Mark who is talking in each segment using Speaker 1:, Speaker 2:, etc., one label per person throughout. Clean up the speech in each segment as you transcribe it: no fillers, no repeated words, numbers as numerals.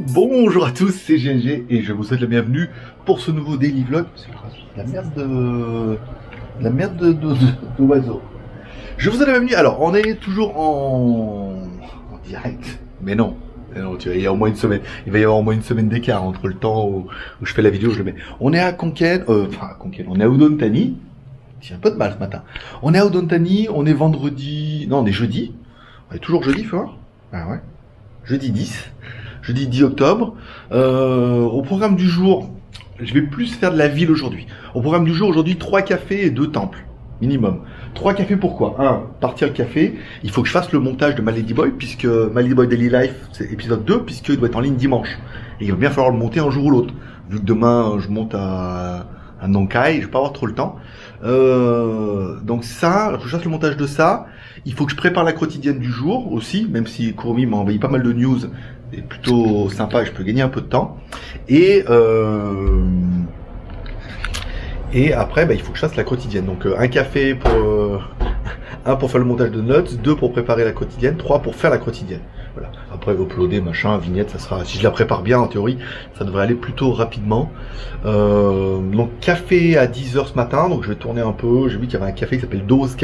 Speaker 1: Bonjour à tous, c'est GNG et je vous souhaite la bienvenue pour ce nouveau daily vlog. C'est la merde d'oiseaux. Je vous souhaite la bienvenue. Alors, on est toujours en direct, mais non. Tu vois, il y a au moins une semaine. Il va y avoir au moins une semaine d'écart entre le temps où je fais la vidéo, je le mets. On est à Konken, on est à Udon Thani. J'ai un peu de mal ce matin. On est à Udon Thani, on est vendredi, non, on est jeudi. On est toujours jeudi, faut voir. Ah ouais. Jeudi 10 octobre. Au programme du jour, je vais plus faire de la ville aujourd'hui. Au programme du jour, aujourd'hui, 3 cafés et 2 temples. Minimum. 3 cafés, pourquoi? 1. Partir le café. Il faut que je fasse le montage de My Lady Boy, puisque My Lady Boy Daily Life, c'est épisode 2, puisqu'il doit être en ligne dimanche. Et il va bien falloir le monter un jour ou l'autre. Vu que demain, je monte à Nankai, je vais pas avoir trop le temps. Donc ça, il faut que je fasse le montage de ça. Il faut que je prépare la quotidienne du jour aussi, même si Kurumi m'a envoyé pas mal de news. C'est plutôt sympa et je peux gagner un peu de temps. Et après, il faut que je fasse la quotidienne. Donc un café pour 1 pour faire le montage de notes, 2 pour préparer la quotidienne, 3 pour faire la quotidienne. Voilà. Après uploader, machin, vignette, ça sera. Si je la prépare bien en théorie, ça devrait aller plutôt rapidement. Donc café à 10 h ce matin, donc je vais tourner un peu. J'ai vu qu'il y avait un café qui s'appelle Dose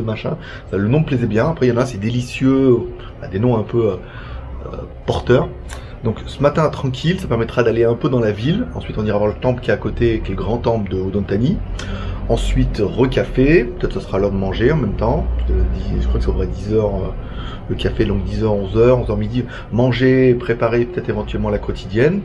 Speaker 1: machin. Ça, le nom me plaisait bien. Après il y en a, c'est délicieux, des noms un peu porteurs. Donc ce matin tranquille, ça permettra d'aller un peu dans la ville. Ensuite on ira voir le temple qui est à côté, qui est le grand temple de Udon Thani. Ensuite recafé, peut-être ce sera l'heure de manger en même temps. Je crois que ça devrait être 10 h le café, donc 10 h, 11 h, 11 h midi. Manger, préparer peut-être éventuellement la quotidienne.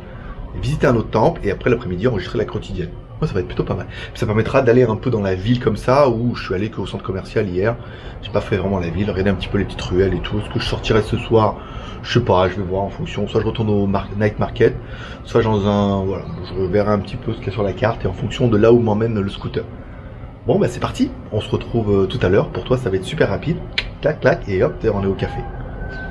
Speaker 1: Visiter un autre temple et après l'après-midi enregistrer la quotidienne. Moi ça va être plutôt pas mal. Ça permettra d'aller un peu dans la ville comme ça, où je suis allé qu'au centre commercial hier. J'ai pas fait vraiment la ville, regarder un petit peu les petites ruelles et tout. Est-ce que je sortirai ce soir? Je sais pas, je vais voir en fonction. Soit je retourne au night market, soit dans un, voilà, je verrai un petit peu ce qu'il y a sur la carte et en fonction de là où m'emmène le scooter. Bon c'est parti, on se retrouve tout à l'heure. Pour toi ça va être super rapide. Clac clac et hop, on est au café.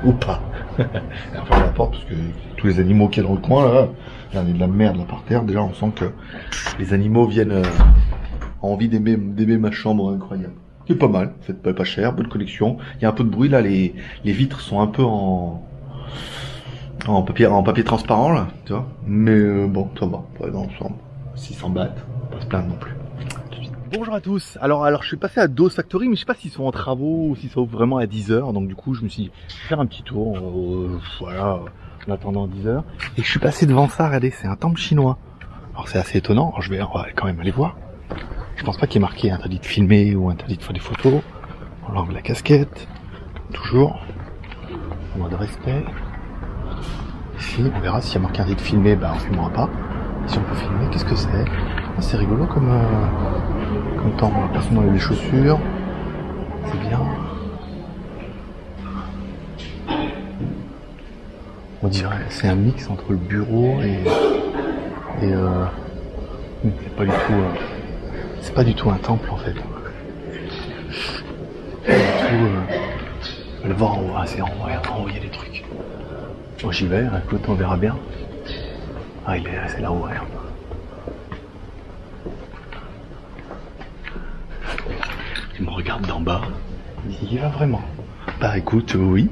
Speaker 1: Ou pas. On ferme la porte parce que tous les animaux qui sont dans le coin là, il y a de la merde là par terre. Déjà on sent que les animaux viennent envie d'aimer ma chambre incroyable. C'est pas mal, c'est pas cher, bonne collection. Il y a un peu de bruit là, les vitres sont un peu en papier transparent là, tu vois. Mais bon, ça va, dans l'ensemble. 600 bahts, pas se plaindre non plus. Bonjour à tous. Alors je suis passé à Dose Factory, mais je sais pas s'ils sont en travaux ou s'ils sont vraiment à 10 h. Donc du coup, je me suis dit, je vais faire un petit tour, voilà, en attendant 10 h. Et je suis passé devant ça, regardez, c'est un temple chinois. Alors c'est assez étonnant. Alors, on va quand même aller voir. Je pense pas qu'il y ait marqué interdit de filmer ou interdit de faire des photos. On enlève la casquette, toujours en mode respect. Ici, on verra s'il y a marqué interdit de filmer, on filmera pas. Si on peut filmer, qu'est-ce que c'est? C'est rigolo comme temps, personne n'enlève les chaussures, c'est bien. On dirait c'est un mix entre le bureau et c'est pas du tout un temple en fait. Le voir en haut, c'est en haut il y a des trucs. Bon j'y vais, écoute, on verra bien. C'est là-haut, regarde. Il me regarde d'en bas. Il y va vraiment. Écoute, oui.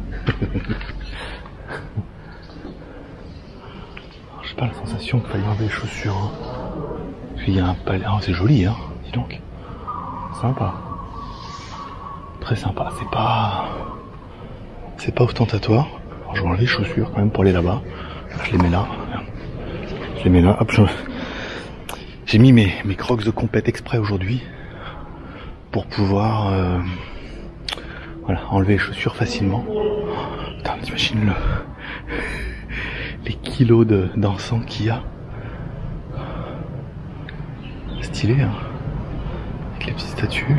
Speaker 1: J'ai pas la sensation qu'il faille enlever les chaussures. Puis il y a un palais. C'est joli, dis donc. Sympa. Très sympa. C'est pas ostentatoire. Alors, je vais enlever les chaussures quand même pour aller là-bas. Je les mets là. Hop, j'ai mis mes crocs de compète exprès aujourd'hui. Pour pouvoir enlever les chaussures facilement. Putain, t'imagines les kilos d'encens qu'il y a. Stylé, avec les petites statues.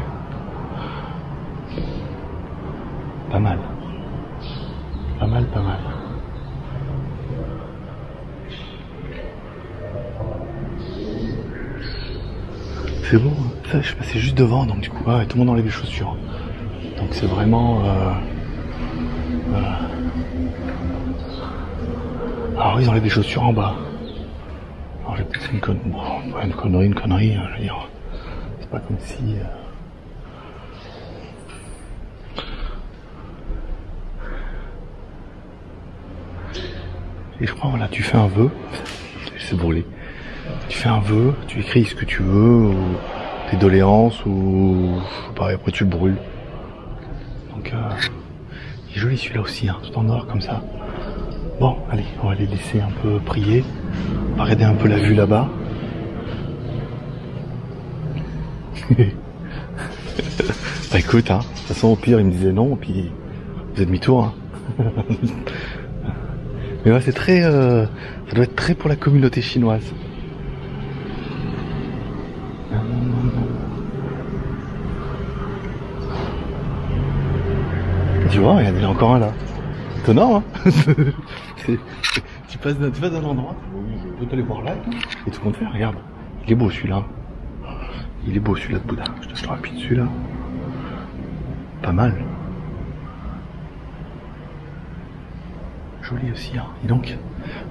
Speaker 1: Pas mal. C'est beau, ça je passais juste devant, donc du coup tout le monde enlève les chaussures. Donc c'est vraiment Alors ils enlèvent les chaussures en bas. Alors j'ai peut-être une connerie, bon, une connerie, hein, je veux dire. C'est pas comme si... Et je crois, voilà, tu fais un vœu, c'est brûlé. Tu fais un vœu, tu écris ce que tu veux, ou tes doléances, ou pareil, après tu le brûles. Donc, il est joli celui-là aussi, hein, tout en or comme ça. Bon, allez, on va les laisser un peu prier. On va regarder un peu la vue là-bas. Bah écoute, hein, de toute façon au pire il me disait non, puis vous êtes demi-tour. Hein. Mais ouais, c'est très, ça doit être très pour la communauté chinoise. Tu vois, il y en a encore un là. C'est étonnant, hein. Tu passes d'un endroit, je peux aller voir là, et tout compte faire, regarde. Il est beau celui-là. Il est beau celui-là de Bouddha. Je te rapide celui-là. Pas mal. Joli aussi, hein. Et donc,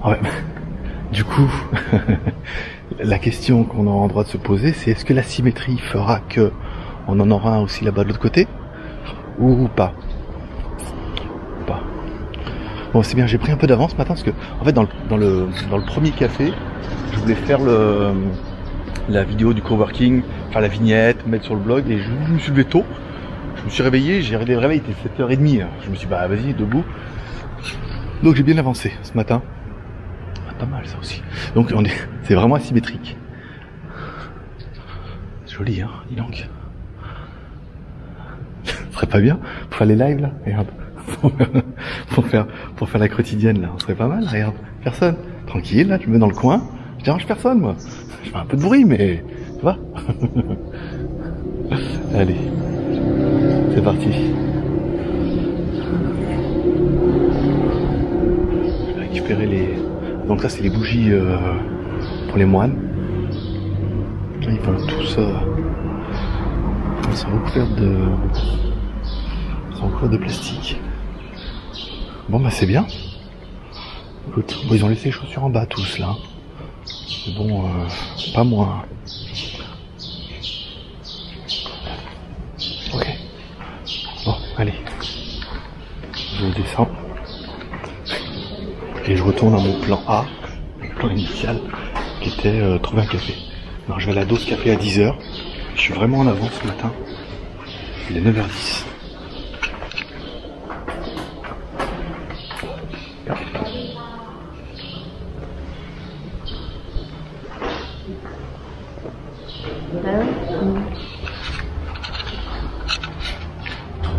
Speaker 1: ouais. Du coup, la question qu'on aura en droit de se poser, c'est est-ce que la symétrie fera que on en aura un aussi là-bas de l'autre côté, ou pas? Bon, c'est bien, j'ai pris un peu d'avance ce matin parce que, en fait, dans le premier café, je voulais faire la vidéo du coworking, faire la vignette, mettre sur le blog, et je me suis levé tôt. Je me suis réveillé, j'ai regardé le réveil, il était 7h30. Je me suis dit, bah vas-y, debout. Donc j'ai bien avancé ce matin. Ah, pas mal ça aussi. Donc c'est vraiment asymétrique. C'est joli, hein, dis donc. Ce serait pas bien pour faire les lives là, regarde. pour faire la quotidienne là, on serait pas mal, regarde, personne, tranquille là, je me mets dans le coin, je dérange personne moi, je fais un peu de bruit mais, tu vois. Allez, c'est parti. Je vais récupérer les... Donc ça c'est les bougies pour les moines. Là, ils vont tous... ils sont recouverts de plastique. Bon bah c'est bien. Écoute, bon, ils ont laissé les chaussures en bas tous là. Mais bon, pas moi. Ok. Bon, allez. Je descends. Et je retourne à mon plan A, mon plan initial, qui était trouver un café. Alors je vais à la dose café à 10h. Je suis vraiment en avance ce matin. Il est 9h10.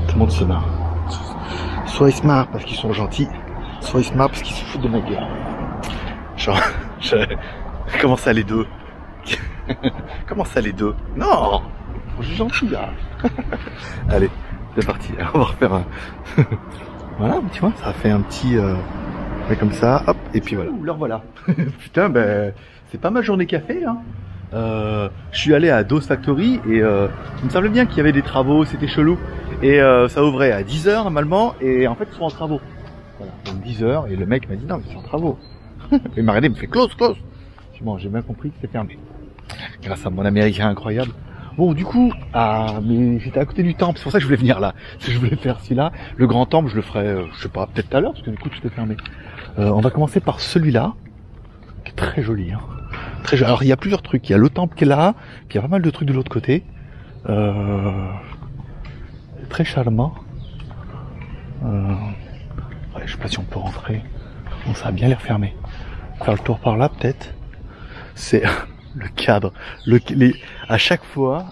Speaker 1: Tout le monde se marre. Soit ils se marrent parce qu'ils sont gentils, soit ils se marrent parce qu'ils se foutent de ma gueule. Genre, comment ça les deux? Comment ça les deux? Non, je suis gentil là. Allez, c'est parti. Alors, on va refaire un... Voilà, tu vois, ça a fait un petit... comme ça, hop, et puis voilà. Ouh, là voilà. Putain, ben, c'est pas ma journée café, hein. Je suis allé à Dose Factory et il me semblait bien qu'il y avait des travaux, c'était chelou. Et ça ouvrait à 10h normalement, et en fait ils sont en travaux. Voilà, donc 10h, et le mec m'a dit non, mais c'est en travaux. Il m'a regardé, il me fait close. Bon, j'ai bien compris que c'était fermé. Grâce à mon américain incroyable. Bon, du coup, mais j'étais à côté du temple, c'est pour ça que je voulais venir là. Si je voulais faire celui-là, le grand temple, je le ferai, je sais pas, peut-être tout à l'heure, parce que du coup tout est fermé. On va commencer par celui-là, qui est très joli, hein. Très joli. Alors il y a plusieurs trucs, il y a le temple qui est là, puis il y a pas mal de trucs de l'autre côté. Très charmant. Ouais, je sais pas si on peut rentrer. Bon, ça a bien l'air fermé. Faire le tour par là, peut-être. C'est le cadre. À chaque fois,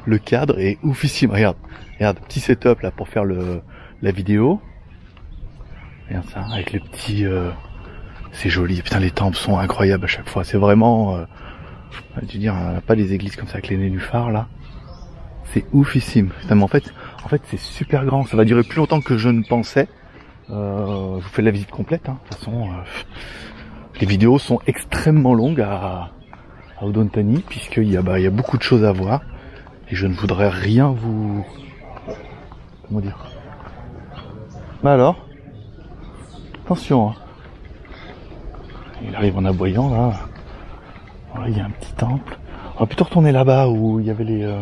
Speaker 1: le cadre est oufissime. Regarde, petit setup là pour faire la vidéo. Regarde ça, avec les petits. C'est joli. Putain, les temples sont incroyables à chaque fois. C'est vraiment. Je veux dire, pas des églises comme ça avec les nénuphars là. C'est oufissime. Putain, mais en fait, c'est super grand. Ça va durer plus longtemps que je ne pensais. Je vous fais la visite complète. Hein. De toute façon, les vidéos sont extrêmement longues à Odontani, puisqu'il y a beaucoup de choses à voir. Et je ne voudrais rien vous... Comment dire? Bah alors, attention. Hein. Il arrive en aboyant là.
Speaker 2: Voilà, il y a un petit temple. On va plutôt retourner là-bas où il y avait les...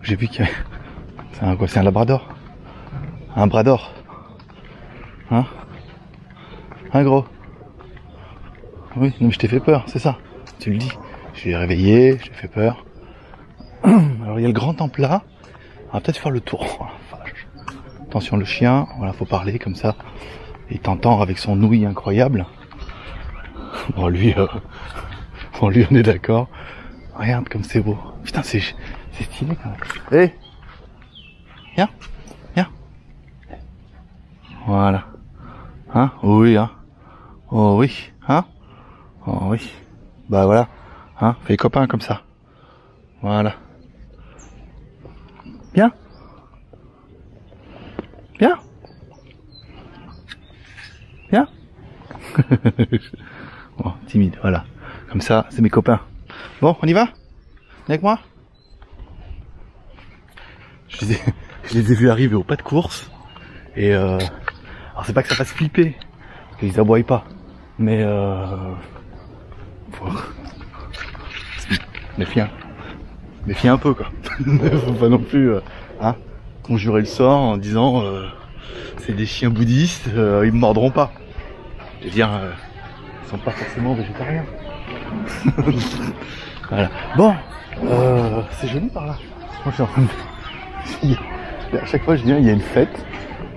Speaker 2: J'ai vu qu'il y avait... C'est un quoi? C'est un labrador? Un bras d'or? Hein? Un gros? Oui, non mais je t'ai fait peur, c'est ça. Tu le dis. Je l'ai réveillé, j'ai fait peur. Alors il y a le grand temple là. On va peut-être faire le tour. Oh, la vache. Attention le chien, voilà, faut parler comme ça. Il t'entend avec son ouïe incroyable. Bon lui on est d'accord. Regarde comme c'est beau. Putain c'est stylé quand même. Hé, viens, viens. Voilà. Hein? Oui, hein. Oh oui, hein? Oh oui. Bah voilà. Hein? Fais les copains comme ça. Voilà. Viens. Viens. Viens. Bon, timide, voilà. Comme ça, c'est mes copains. Bon, on y va? Avec moi? Je les ai vus arriver au pas de course. Et alors c'est pas que ça fasse flipper, parce qu'ils aboient pas. Mais méfie un peu quoi. Faut pas non plus conjurer le sort en disant c'est des chiens bouddhistes, ils me mordront pas. Je veux dire, ils sont pas forcément végétariens. Voilà. Bon, c'est joli par là. Moi je suis en train de... À chaque fois je viens, il y a une fête.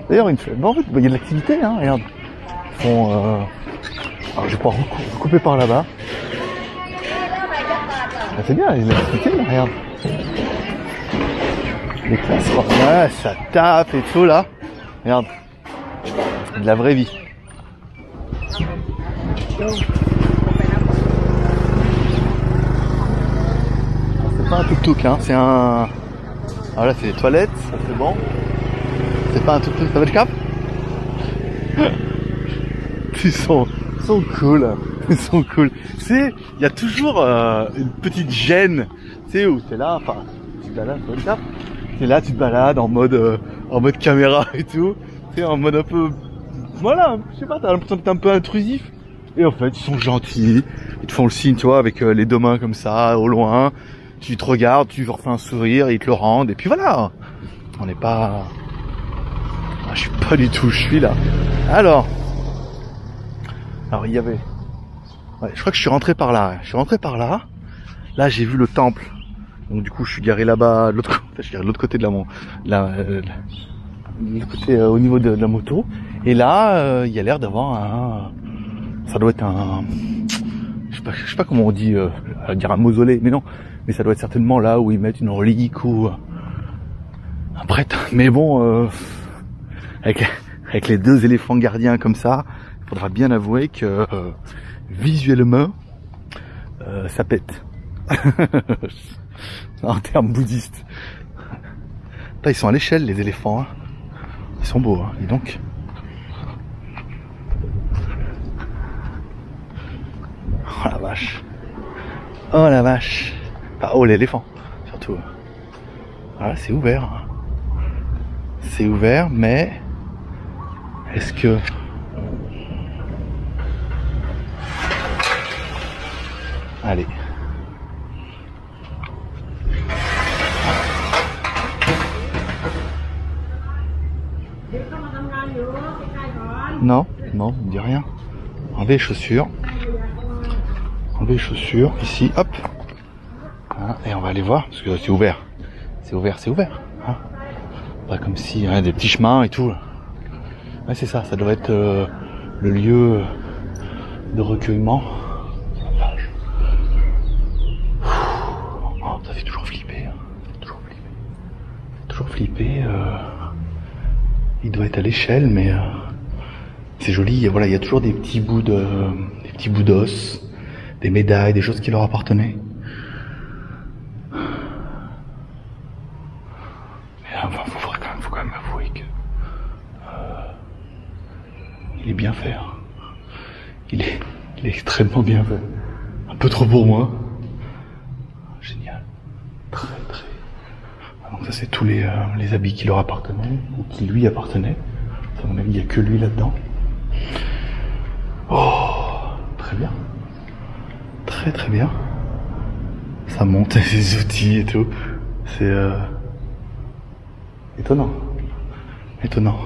Speaker 2: D'ailleurs une fête. Bon, en fait, il y a de l'activité, hein, regarde. Ils font alors je vais pas recouper par là-bas. Ah, c'est bien, il y a de l'activité, là, regarde. Les classes, ouais, ça tape et tout là. Regarde. De la vraie vie. C'est pas un tuk-tuk, hein, c'est un... Alors là c'est les toilettes, ça c'est bon. C'est pas un tuk-tuk, ça va le cap? Ils sont cool, ils sont cool. C'est, il y a toujours une petite gêne, tu sais, où t'es là, enfin, tu te balades sur le cap. T'es là, tu te balades en mode caméra et tout. Tu sais, en mode un peu, voilà, je sais pas, t'as l'impression que t'es un peu intrusif. Et en fait, ils sont gentils, ils te font le signe, tu vois, avec les deux mains comme ça, au loin. Tu te regardes, tu leur fais un sourire, ils te le rendent, et puis voilà. On n'est pas... Ah, je suis pas du tout, je suis là. Alors il y avait... Ouais, je crois que je suis rentré par là. Je suis rentré par là. Là, j'ai vu le temple. Donc du coup, je suis garé là-bas, de l'autre côté. Je suis garé de l'autre côté de l'autre côté au niveau de la moto. Et là, il y a l'air d'avoir un... Ça doit être un... Je sais pas comment on dit, dire un mausolée, mais non. Mais ça doit être certainement là où ils mettent une relique ou un prêtre. Mais bon, avec les deux éléphants gardiens comme ça, il faudra bien avouer que visuellement, ça pète. En termes bouddhistes. Là, ils sont à l'échelle, les éléphants. Hein. Ils sont beaux, hein, dis donc. Oh la vache. Oh la vache. Ah, oh l'éléphant, surtout. Voilà, c'est ouvert. C'est ouvert, mais est-ce que... Allez. Non, non, il me dit rien. Enlevez les chaussures. Enlevez les chaussures, ici, hop. Hein, et on va aller voir, parce que c'est ouvert. C'est ouvert, c'est ouvert. Hein. Pas comme si, hein, des petits chemins et tout. Ouais, c'est ça, ça doit être le lieu de recueillement. Oh, ça fait toujours flipper. Hein. Toujours flipper. Toujours flipper. Il doit être à l'échelle, mais c'est joli. Voilà, il y a toujours des petits bouts d'os, des médailles, des choses qui leur appartenaient. Mais enfin, faut quand même avouer que il est bien fait. Hein. Il est extrêmement bien fait. Un peu trop pour moi. Génial. Très. Donc ça c'est tous les habits qui leur appartenaient, ou qui lui appartenaient. À mon avis, il n'y a que lui là-dedans. Oh, très bien. très très bien. Ça monte les outils et tout. C'est étonnant. Étonnant.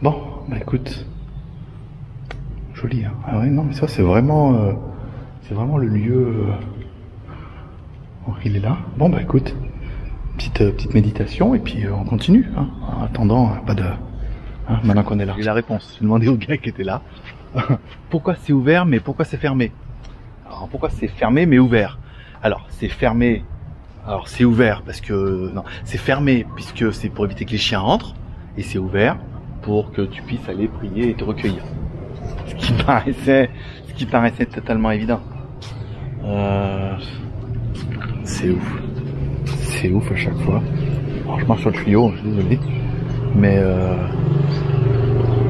Speaker 2: Bon, bah écoute. Joli, hein. Ah ouais, non, mais ça c'est vraiment le lieu. Il est là. Bon, bah écoute. Petite méditation et puis on continue. Hein. En attendant, pas de. Hein, maintenant qu'on est là. J'ai la réponse. J'ai demandé au gars qui était là. Pourquoi c'est ouvert mais pourquoi c'est fermé? Alors pourquoi c'est fermé mais ouvert? Alors c'est fermé. Alors c'est ouvert parce que non, c'est fermé puisque c'est pour éviter que les chiens rentrent et c'est ouvert pour que tu puisses aller prier et te recueillir. Ce qui paraissait totalement évident. C'est ouf. C'est ouf à chaque fois. Alors je marche sur le tuyau, je suis désolé. Mais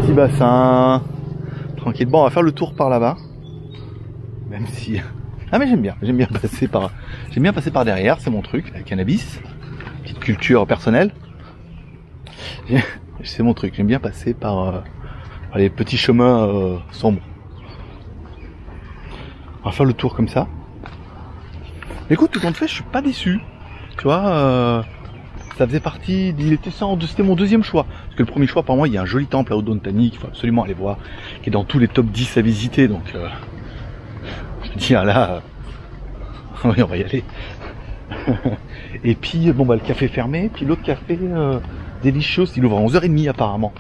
Speaker 2: petit bassin. Tranquille. Bon, on va faire le tour par là-bas. Même si. Ah mais j'aime bien passer par derrière, c'est mon truc, la cannabis. Petite culture personnelle. C'est mon truc, j'aime bien passer par les petits chemins sombres. On va faire le tour comme ça. Écoute, tout compte fait, je suis pas déçu. Tu vois, ça faisait partie, c'était mon deuxième choix. Parce que le premier choix, pour moi, il y a un joli temple à Odontani qu'il faut absolument aller voir, qui est dans tous les top 10 à visiter. Donc, je me dis, ah là, oui, on va y aller. Et puis, bon, bah, le café fermé, puis l'autre café, Delicious, il ouvre à 11h30 apparemment.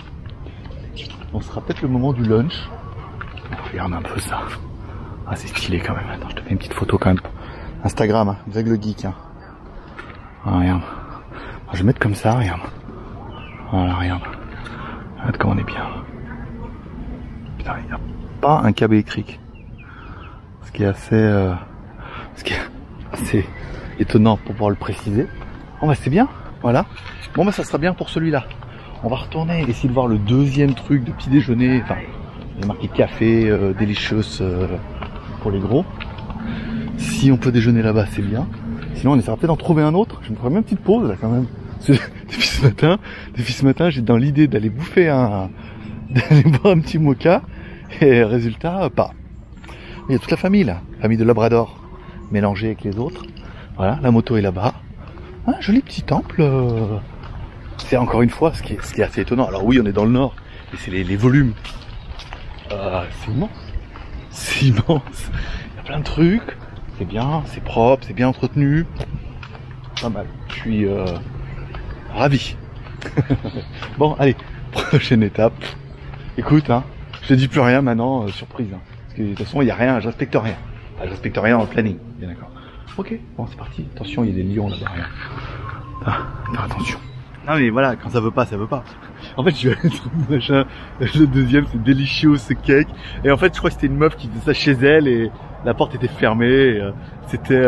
Speaker 2: Donc, ce sera peut-être le moment du lunch. Regarde un peu ça. Ah, c'est stylé quand même. Attends, je te fais une petite photo quand même. Instagram, hein, avec le geek. Hein. Ah, regarde. Je vais mettre comme ça, regarde. Voilà, regarde. Regarde comme on est bien. Putain, il n'y a pas un câble électrique. Ce qui est assez étonnant pour pouvoir le préciser. Bon bah c'est bien, voilà. Bon bah ça sera bien pour celui-là. On va retourner, essayer de voir le deuxième truc de petit déjeuner. Enfin, il y a marqué café, Delicious pour les gros. Si on peut déjeuner là-bas, c'est bien. Sinon, on essaiera peut-être d'en trouver un autre. Je me ferai même une petite pause là quand même. Depuis ce matin, j'ai dans l'idée d'aller d'aller boire un petit mocha. Et résultat, pas. Il y a toute la famille là, famille de Labrador, mélangée avec les autres. Voilà, la moto est là-bas. Un joli petit temple. C'est encore une fois ce qui est assez étonnant. Alors oui, on est dans le nord, mais c'est les volumes. C'est immense. C'est immense. Il y a plein de trucs. C'est bien, c'est propre, c'est bien entretenu. Pas mal. Je suis ravi. Bon, allez, prochaine étape. Écoute, hein, je te dis plus rien maintenant, surprise. Hein, parce que de toute façon, il n'y a rien, je respecte rien. Enfin, je respecte rien dans le planning, bien d'accord. Ok, bon, c'est parti. Attention, il y a des lions là-bas. Faire attention. Non mais voilà, quand ça veut pas, ça veut pas. En fait, je vais machin. Le deuxième, c'est Delicious Cake. Et en fait, je crois que c'était une meuf qui faisait ça chez elle et la porte était fermée. C'était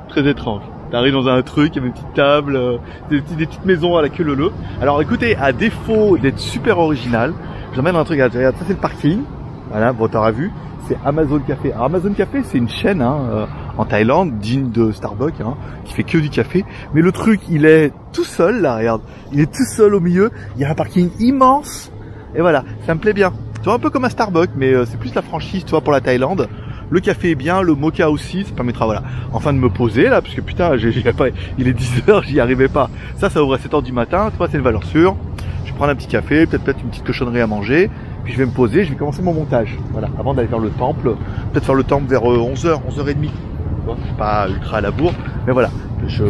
Speaker 2: très étrange. T'arrives dans un truc, il y avait une petite table, des petites maisons à la queue leu. Alors écoutez, à défaut d'être super original, j'emmène un truc. Regarde, ça c'est le parking. Voilà, bon, t'auras vu. C'est Amazon Café. Alors Amazon Café, c'est une chaîne en Thaïlande, digne de Starbucks, hein, qui fait que du café. Mais le truc, il est tout seul là, regarde. Il est tout seul au milieu. Il y a un parking immense. Et voilà, ça me plaît bien. Tu vois, un peu comme un Starbucks, mais c'est plus la franchise, tu vois, pour la Thaïlande. Le café est bien, le mocha aussi, ça permettra, voilà, enfin de me poser là, parce que putain, il est 10h, j'y arrivais pas. Ça ouvre à 7h du matin, tu vois, c'est une valeur sûre. Je vais prendre un petit café, peut-être une petite cochonnerie à manger. Puis je vais me poser, je vais commencer mon montage. Voilà, avant d'aller faire le temple, peut-être faire le temple vers 11h, 11h30. Tu vois, je suis pas ultra à la bourre, mais voilà, je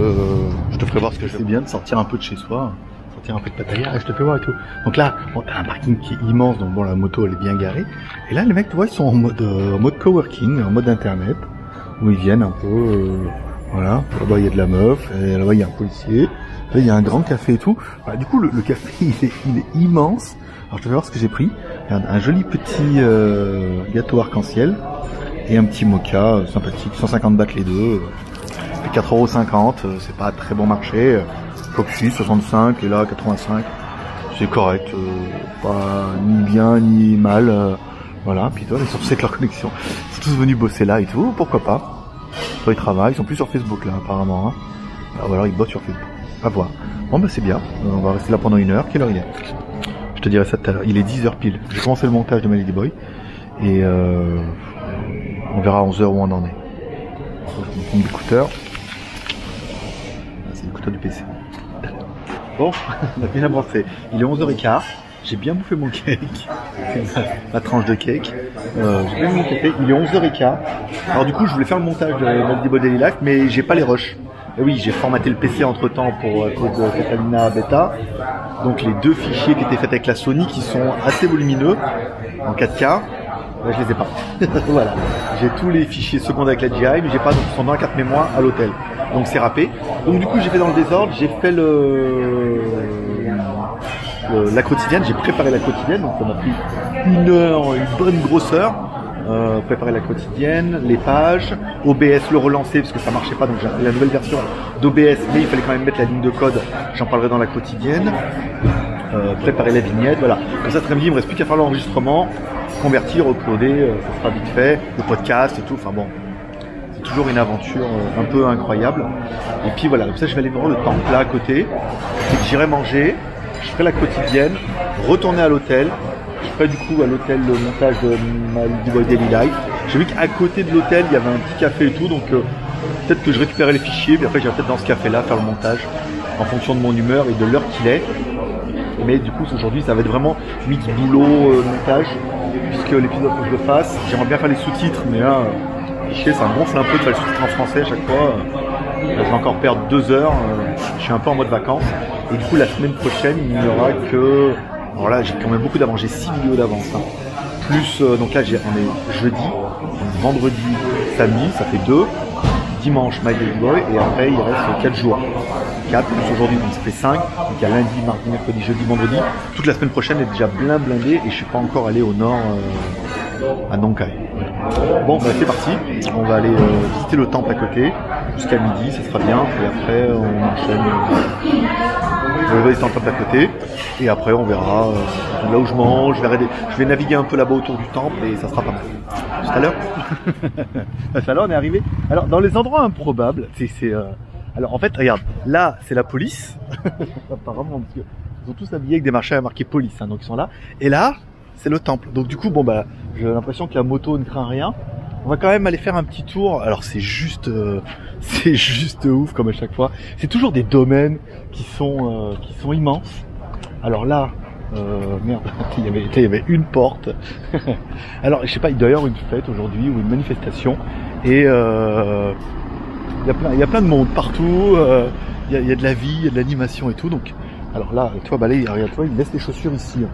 Speaker 2: te ferai voir ce que je fais. C'est bien de sortir un peu de chez soi, sortir un peu de Pattaya, et je te fais voir et tout. Donc là, bon, t'as un parking qui est immense, donc bon, la moto elle est bien garée. Et là, les mecs, tu vois, ils sont en mode coworking, en mode internet, où ils viennent un peu, voilà. Là-bas il y a de la meuf, et là-bas il y a un policier. Là il y a un grand café et tout. Bah, du coup, le café il est immense. Alors je te vais voir ce que j'ai pris. Regarde, un joli petit gâteau arc-en-ciel et un petit mocha sympathique, 150 bahts les deux, 4,50 €, c'est pas très bon marché. Coxy 65 et là 85, c'est correct, pas ni bien ni mal. Voilà, puis toi ils sont avec leur connexion, ils sont tous venus bosser là et tout, pourquoi pas. Toi ils travaillent, ils sont plus sur Facebook là apparemment. Hein. Alors, alors ils bossent sur Facebook, à voir. Bon bah c'est bien, on va rester là pendant 1 heure, quelle heure il est? Je te dirai ça tout à l'heure. Il est 10h pile. J'ai commencé le montage de ma Ladyboy. Et On verra à 11h où on en est. Je me l'écouteur. C'est l'écouteur du PC. Bon, on a bien avancé. Il est 11h15. J'ai bien bouffé mon cake. Ma tranche de cake. J'ai bien bouffé. Il est 11h15. Alors du coup, je voulais faire le montage de Maldivore Daily Life, mais j'ai pas les rushs. Et oui, j'ai formaté le PC entre temps pour à cause de Catalina Beta. Donc les 2 fichiers qui étaient faits avec la Sony, qui sont assez volumineux en 4K. Je les ai pas. Voilà. J'ai tous les fichiers secondaires avec la GI, mais j'ai pas, donc ils sont dans la carte mémoire à l'hôtel. Donc c'est râpé. Donc du coup j'ai fait dans le désordre, j'ai fait la quotidienne, j'ai préparé la quotidienne, donc ça m'a pris 1 heure, une bonne grosse heure. Préparer la quotidienne, les pages, OBS le relancer parce que ça marchait pas, donc j'ai fait la nouvelle version d'OBS, mais il fallait quand même mettre la ligne de code, j'en parlerai dans la quotidienne. Préparer la vignette, voilà. Comme ça, très bien, il me reste plus qu'à faire l'enregistrement, convertir, uploader, ça sera vite fait, le podcast et tout, enfin bon. C'est toujours une aventure un peu incroyable. Et puis voilà, comme ça je vais aller voir le temple là à côté, et j'irai manger, je ferai la quotidienne, retourner à l'hôtel. Je ferai du coup à l'hôtel le montage de Maldivore Daily Life. J'ai vu qu'à côté de l'hôtel il y avait un petit café et tout, donc peut-être que je récupérais les fichiers, puis après j'irai peut-être dans ce café là faire le montage en fonction de mon humeur et de l'heure qu'il est. Mais du coup aujourd'hui ça va être vraiment mix boulot montage, puisque l'épisode que je le fasse, j'aimerais bien faire les sous-titres, mais là fichier ça me gonfle un peu de faire les sous-titres en français à chaque fois. Je vais encore perdre 2 heures, je suis un peu en mode vacances. Et du coup la semaine prochaine il n'y aura que... Alors là j'ai quand même beaucoup d'avance, j'ai 6 vidéos d'avance. Hein. Plus, donc là on est jeudi, donc vendredi, samedi, ça fait 2. Dimanche My Daily Boy, et après il reste 4 jours. 4 plus aujourd'hui, donc ça fait 5. Donc il y a lundi, mardi, mercredi, jeudi, vendredi. Toute la semaine prochaine est déjà blindée et je suis pas encore allé au nord à Nongkai. Bon bah c'est parti, on va aller visiter le temple à côté jusqu'à midi, ça sera bien, et après on enchaîne. Je vais visiter le temple à côté et après on verra là où je mange, je vais naviguer un peu là-bas autour du temple et ça sera pas mal. Tout à l'heure. Alors on est arrivé. Alors dans les endroits improbables, alors en fait regarde, là c'est la police. Apparemment parce que ils sont tous habillés avec des marchés marqués police, hein, donc ils sont là. Et là c'est le temple. Donc du coup bon bah j'ai l'impression que la moto ne craint rien. On va quand même aller faire un petit tour. Alors c'est juste ouf comme à chaque fois. C'est toujours des domaines qui sont immenses. Alors là. Merde, il y avait une porte. Alors je sais pas, il doit y avoir une fête aujourd'hui ou une manifestation et il y a plein de monde partout, il y a de la vie, il y a de l'animation et tout. Donc alors là, toi bah là, regarde toi, il laisse les chaussures ici.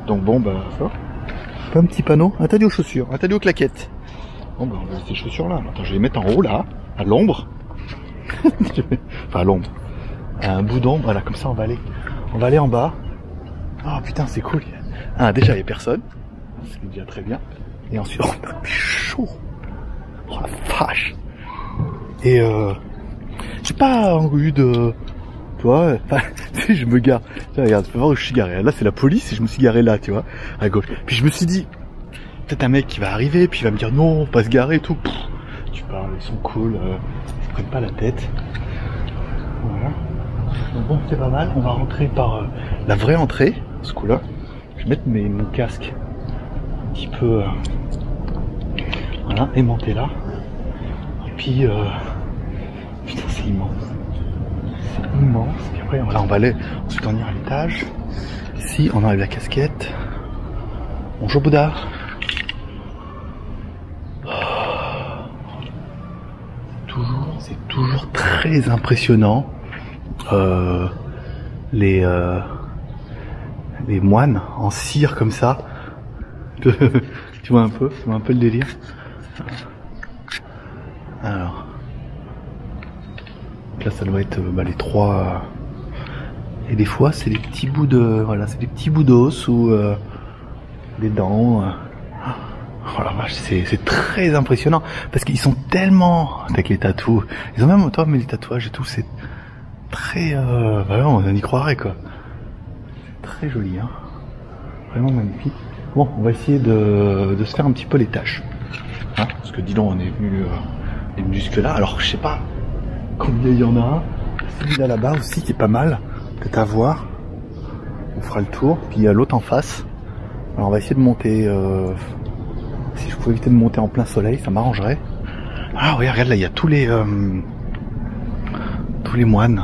Speaker 2: Donc bon bah ça. Pas un petit panneau, interdit aux chaussures, interdit aux claquettes. Bon bah on va laisser ces chaussures là. Attends, je vais les mettre en haut là, à l'ombre. Enfin à l'ombre. À un bout d'ombre, voilà, comme ça on va aller en bas. Oh putain c'est cool. Ah déjà il y a personne, c'est déjà très bien. Et ensuite oh mais chaud. Oh la vache. Et j'ai pas envie de, tu vois, tu sais je me gare. Tiens, regarde, tu peux voir où je suis garé. Là c'est la police et je me suis garé là, tu vois, à gauche. Puis je me suis dit peut-être un mec qui va arriver puis il va me dire non, pas se garer et tout. Pff, tu parles, ils sont cool, ils prennent pas la tête. Voilà. Donc bon c'est pas mal. On va rentrer par la vraie entrée. Ce coup-là, je vais mettre mon casque un petit peu voilà, aimanté là. Et puis putain c'est immense. C'est immense. Et après voilà, on va aller ensuite on ira à l'étage. Ici on enlève la casquette. Bonjour Bouddha. C'est toujours très impressionnant. Les moines en cire comme ça. Tu vois un peu le délire. Alors là ça doit être les 3 et des fois c'est des petits bouts de c'est des petits bouts d'os ou des dents. Oh la vache, c'est très impressionnant parce qu'ils sont tellement avec les tatous. Ils ont même autant mais les tatouages et tout, c'est très vraiment on y croirait quoi. Très joli, hein. Vraiment magnifique. Bon, on va essayer de se faire un petit peu les tâches. Hein, parce que dis donc, on est venu jusque là. Alors, je sais pas combien il y en a. Celui-là là-bas aussi qui est pas mal. Peut-être à voir. On fera le tour. Puis il y a l'autre en face. Alors, on va essayer de monter Si je pouvais éviter de monter en plein soleil, ça m'arrangerait. Ah oui, regarde là, il y a tous les moines.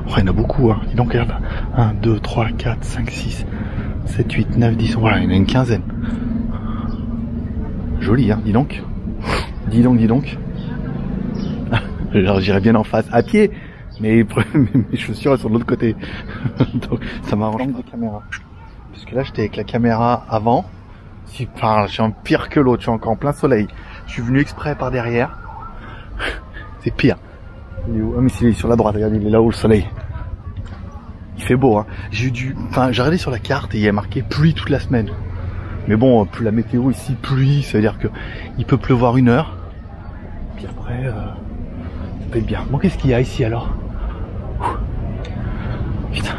Speaker 2: Oh, il y en a beaucoup, hein. Dis donc, regarde. 1, 2, 3, 4, 5, 6, 7, 8, 9, 10. Voilà, il y en a une quinzaine. Joli, hein, dis donc. Dis donc. Alors j'irais bien en face, à pied, mais mes chaussures elles sont de l'autre côté. Donc ça m'arrange de caméra. Parce que là j'étais avec la caméra avant. Enfin, je suis en pire que l'autre, je suis encore en plein soleil. Je suis venu exprès par derrière. C'est pire. Il est où? Ah mais c'est sur la droite, regarde, il est là-haut le soleil. Il fait beau, hein. J'ai regardé sur la carte et il y a marqué pluie toute la semaine. Mais bon, la météo ici, pluie, ça veut dire que il peut pleuvoir 1 heure. Puis après, ça peut être bien. Bon, qu'est-ce qu'il y a ici alors? Putain.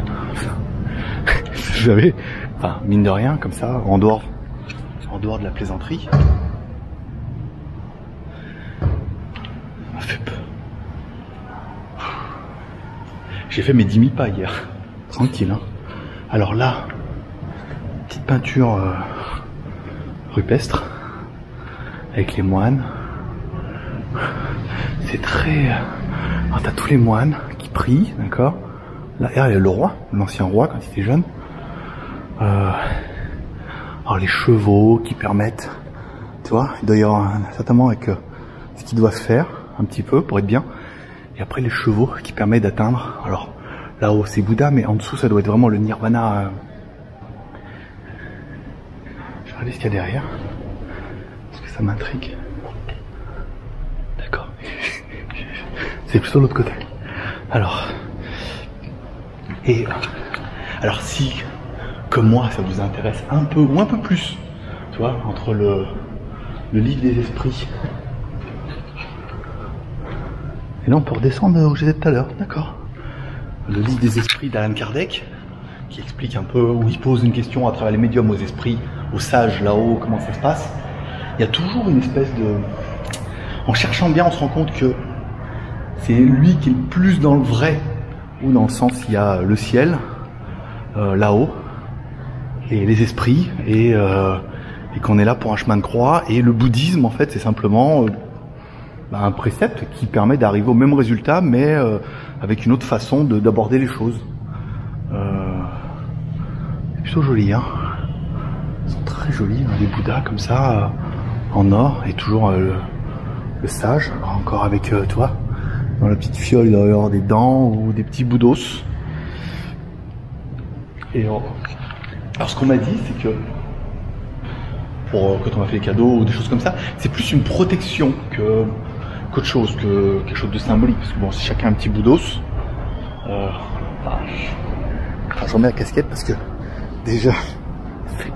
Speaker 2: Vous savez, enfin, mine de rien, comme ça, en dehors de la plaisanterie. Ça fait peur. J'ai fait mes 10 000 pas hier. Tranquille, hein. Alors là, petite peinture rupestre avec les moines. C'est très... Alors t'as tous les moines qui prient, d'accord. Là, il y a le roi, l'ancien roi quand il était jeune. Alors les chevaux qui permettent, tu vois, il doit y avoir certainement avec ce qu'ils doivent faire un petit peu pour être bien. Et après les chevaux qui permettent d'atteindre. Alors là-haut c'est Bouddha, mais en dessous ça doit être vraiment le nirvana. Je vais regarder ce qu'il y a derrière, parce que ça m'intrigue. D'accord. C'est plutôt l'autre côté. Alors si comme moi ça vous intéresse un peu ou un peu plus, tu vois, entre le livre des esprits. Et là on peut redescendre où j'étais tout à l'heure, d'accord. Le livre des esprits d'Alan Kardec, qui explique un peu, où il pose une question à travers les médiums aux esprits, aux sages là-haut, comment ça se passe. Il y a toujours une espèce de... En cherchant bien, on se rend compte que c'est lui qui est le plus dans le vrai, ou dans le sens il y a le ciel, là-haut, et les esprits, et qu'on est là pour un chemin de croix, et le bouddhisme en fait c'est simplement un précepte qui permet d'arriver au même résultat, mais avec une autre façon d'aborder les choses. C'est plutôt joli, hein. Ils sont très jolis, hein, les bouddhas comme ça, en or, et toujours le sage, alors encore avec, tu vois, dans la petite fiole il doit y avoir des dents ou des petits bouts d'os. Et alors ce qu'on m'a dit, c'est que pour quand on m'a fait les cadeaux ou des choses comme ça, c'est plus une protection qu'autre chose, que quelque chose de symbolique. Parce que bon, si chacun a un petit bout d'os, j'en mets la casquette parce que déjà il fait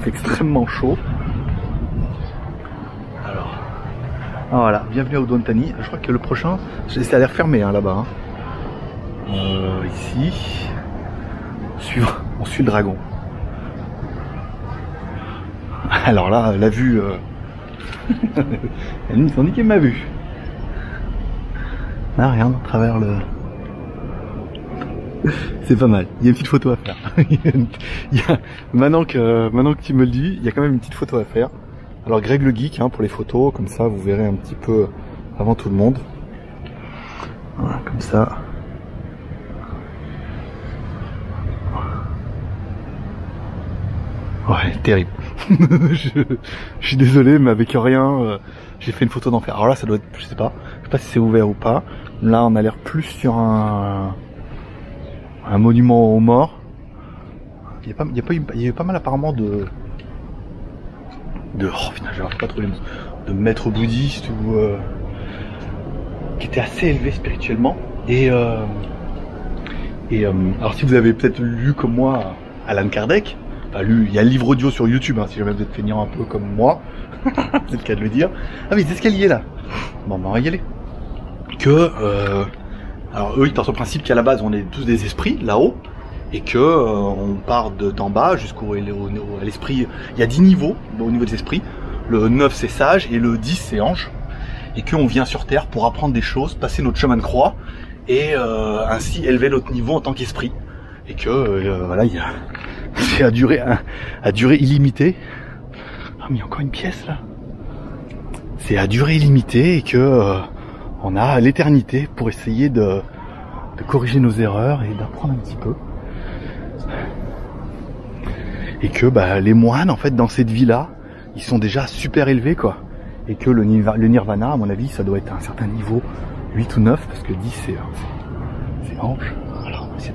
Speaker 2: extrêmement chaud. Alors voilà, bienvenue à Udon-Thani. Je crois que le prochain, ça a l'air fermé hein, là-bas. Hein. Ici, on suit le dragon. Alors là, la vue, elle nous dit qu'elle m'a vu. Là, regarde, à travers le... C'est pas mal, il y a une petite photo à faire. Maintenant que tu me le dis, il y a quand même une petite photo à faire. Alors Greg le Geek, hein, pour les photos, comme ça vous verrez un petit peu avant tout le monde. Voilà, comme ça. Ouais, terrible. je suis désolé, mais avec rien, j'ai fait une photo d'enfer. Alors là, ça doit être, je sais pas si c'est ouvert ou pas. Là, on a l'air plus sur un monument aux morts. Il y a eu pas mal apparemment de oh putain, j'arrive pas trop les mots, de maîtres bouddhistes ou qui étaient assez élevés spirituellement. Et alors si vous avez peut-être lu comme moi Alan Kardec. Enfin, lui, il y a un livre audio sur YouTube, hein, si jamais vous êtes feignant un peu comme moi, c'est le cas de le dire. Ah oui, c'est escalier là. Bon, on va y aller. Alors eux, ils partent au principe qu'à la base, on est tous des esprits là-haut, et que on part d'en bas jusqu'au à l'esprit. Il y a 10 niveaux au niveau des esprits. Le 9 c'est sage et le 10 c'est ange, et qu'on vient sur Terre pour apprendre des choses, passer notre chemin de croix, et ainsi élever notre niveau en tant qu'esprit. Et que voilà, c'est à durée illimitée. Ah mais encore une pièce là. C'est à durée illimitée et que on a l'éternité pour essayer de corriger nos erreurs et d'apprendre un petit peu. Et que bah, les moines en fait dans cette vie là, ils sont déjà super élevés quoi. Et que le nirvana à mon avis ça doit être à un certain niveau 8 ou 9 parce que 10 c'est hanche. Alors c'est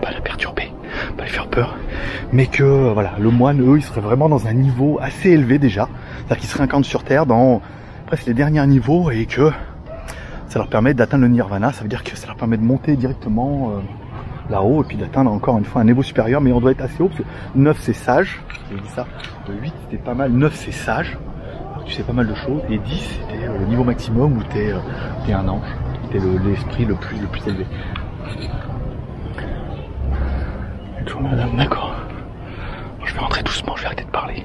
Speaker 2: pas la perturber, pas lui faire peur, mais que voilà, le moine, eux, ils seraient vraiment dans un niveau assez élevé déjà, c'est-à-dire qu'ils se réincarnent sur Terre dans presque les derniers niveaux et que ça leur permet d'atteindre le nirvana, ça veut dire que ça leur permet de monter directement là-haut et puis d'atteindre encore une fois un niveau supérieur, mais on doit être assez haut parce que 9 c'est sage, j'ai dit ça, 8 c'était pas mal, 9 c'est sage, tu sais pas mal de choses, et 10 c'était le niveau maximum où t'es un ange, t'es l'esprit le plus élevé. Bonjour madame, d'accord. Je vais rentrer doucement, je vais arrêter de parler.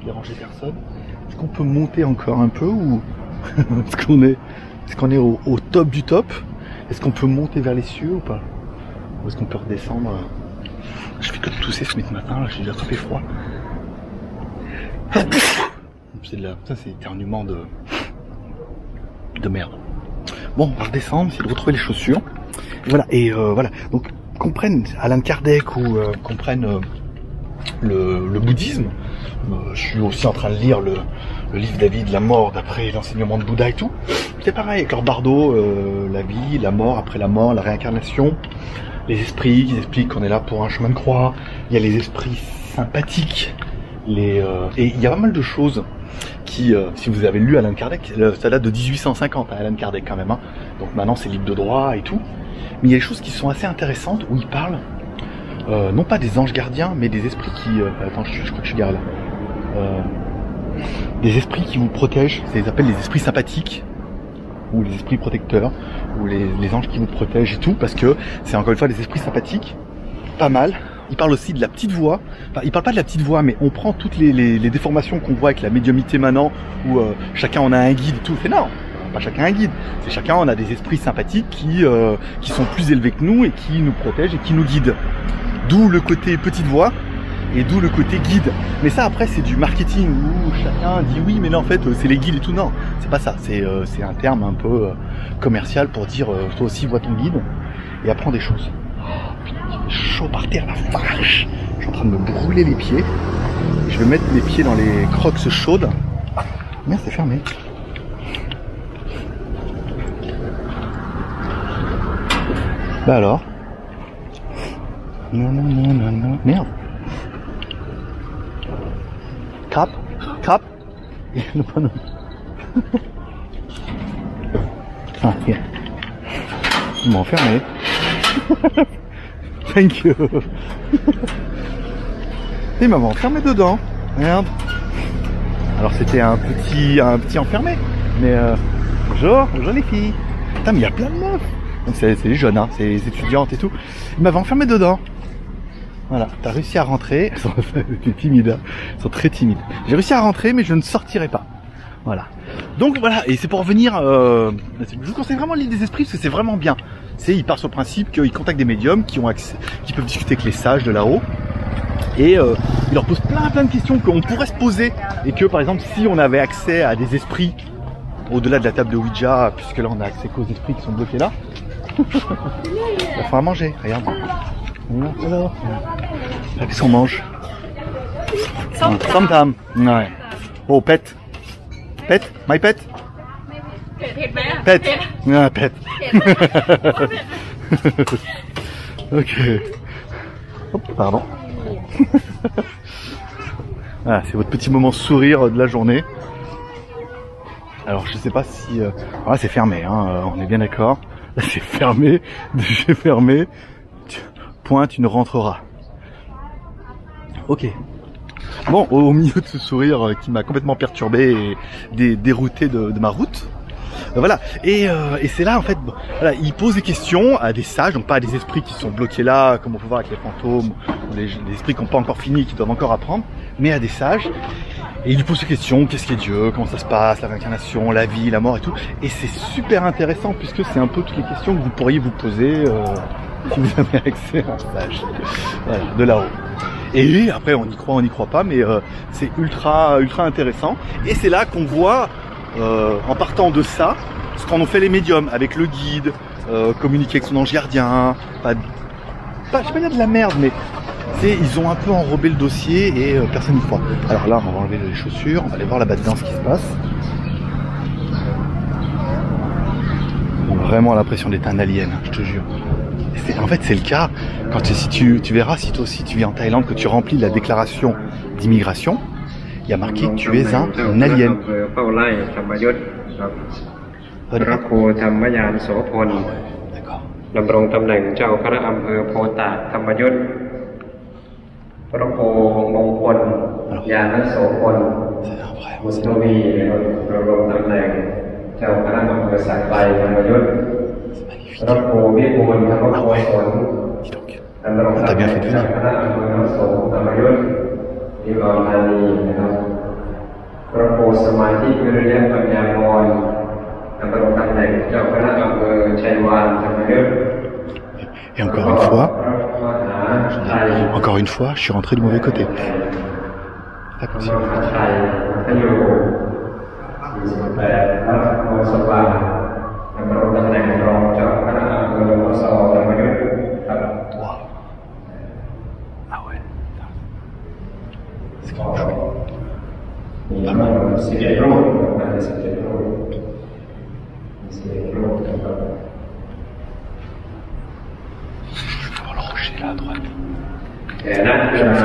Speaker 2: Déranger personne. Est-ce qu'on peut monter encore un peu ou est-ce qu'on est au top du top? Est-ce qu'on peut monter vers les cieux ou pas? Ou est-ce qu'on peut redescendre? Je fais que de tousser ce matin, là j'ai déjà attrapé froid. C'est de la... Ça c'est éternuement de merde. Bon, on va redescendre, essayer de retrouver les chaussures. Et voilà, voilà. Donc qu'on prenne Alan Kardec ou qu'on prenne le bouddhisme. Je suis aussi en train de lire le livre David, la mort d'après l'enseignement de Bouddha et tout. C'est pareil avec leur bardo, la vie, la mort après la mort, la réincarnation, les esprits qui expliquent qu'on est là pour un chemin de croix. Il y a les esprits sympathiques, et il y a pas mal de choses qui, si vous avez lu Alan Kardec, ça date de 1850, hein, Alan Kardec quand même, hein. Donc maintenant c'est libre de droit et tout. Mais il y a des choses qui sont assez intéressantes où il parle, non pas des anges gardiens, mais des esprits qui... attends, je crois que je suis garé là. Des esprits qui vous protègent, ça les appelle les esprits sympathiques, ou les esprits protecteurs, ou les anges qui vous protègent et tout, parce que c'est encore une fois des esprits sympathiques, pas mal. Il parle aussi de la petite voix, enfin il parle pas de la petite voix, mais on prend toutes les déformations qu'on voit avec la médiumnité maintenant, où chacun en a un guide et tout, c'est non, pas chacun un guide, c'est chacun on a des esprits sympathiques qui sont plus élevés que nous et qui nous protègent et qui nous guident. D'où le côté petite voix, et d'où le côté guide. Mais ça après c'est du marketing où chacun dit oui mais là en fait c'est les guides et tout. Non, c'est pas ça, c'est un terme un peu commercial pour dire toi aussi vois ton guide et apprends des choses. Oh, putain, il fait chaud par terre la vache. Je suis en train de me brûler les pieds. Je vais mettre mes pieds dans les crocs chaudes. Merde, c'est fermé. Bah alors. Non, merde. Crap. Non. Ah, yeah. Ils m'ont enfermé. Thank you. Ils m'avaient enfermé dedans. Merde. Alors c'était un petit enfermé. Mais bonjour les filles. Putain, mais il y a plein de meufs. C'est les jeunes, hein, c'est les étudiantes et tout. Ils m'avaient enfermé dedans. Voilà, t'as réussi à rentrer. Elles sont timides, hein. Elles sont très timides. J'ai réussi à rentrer, mais je ne sortirai pas. Voilà. Donc voilà, et c'est pour revenir. Je vous conseille vraiment le livre des esprits parce que c'est vraiment bien. Il part sur le principe qu'ils contactent des médiums qui ont accès, qui peuvent discuter avec les sages de là-haut. Et il leur pose plein de questions qu'on pourrait se poser. Et que par exemple, si on avait accès à des esprits au-delà de la table de Ouija, puisque là on a accès qu'aux esprits qui sont bloqués là. Il va falloir manger, regarde. Alors, qu'est-ce qu'on mange? Somtam. Ouais. Oh, pet. Pet? My pet? Pet. Ah, pet. Ok. Hop, pardon. Ah, c'est votre petit moment sourire de la journée. Alors je sais pas si... Là c'est fermé, hein, on est bien d'accord. Là c'est fermé, j'ai fermé. Point, tu ne rentreras. Ok. Bon, au milieu de ce sourire qui m'a complètement perturbé et dérouté de ma route, voilà. Et c'est là en fait, voilà, il pose des questions à des sages, donc pas à des esprits qui sont bloqués là, comme on peut voir avec les fantômes, ou les esprits qui n'ont pas encore fini, qui doivent encore apprendre, mais à des sages. Et il lui pose des questions, qu'est-ce qu'est Dieu, comment ça se passe, la réincarnation, la vie, la mort et tout. Et c'est super intéressant puisque c'est un peu toutes les questions que vous pourriez vous poser si vous avez accès à un sage, voilà, de là-haut. Et après on n'y croit pas, mais c'est ultra intéressant. Et c'est là qu'on voit, en partant de ça, ce qu'en ont fait les médiums avec le guide, communiquer avec son ange gardien, je vais pas dire de la merde, mais ils ont un peu enrobé le dossier et personne n'y croit. Alors là, on va enlever les chaussures, on va aller voir là-bas dedans ce qui se passe. On a vraiment l'impression d'être un alien, je te jure. En fait, c'est le cas quand si tu verras, si toi aussi tu vis en Thaïlande, que tu remplis la déclaration d'immigration, il y a marqué que tu es un alien. T'as bien fait de venir. Et encore une fois, je suis rentré du mauvais côté. Pas possible. Ah ouais. C'est quelque chose. Pas mal. Je vais voir le rocher là à droite.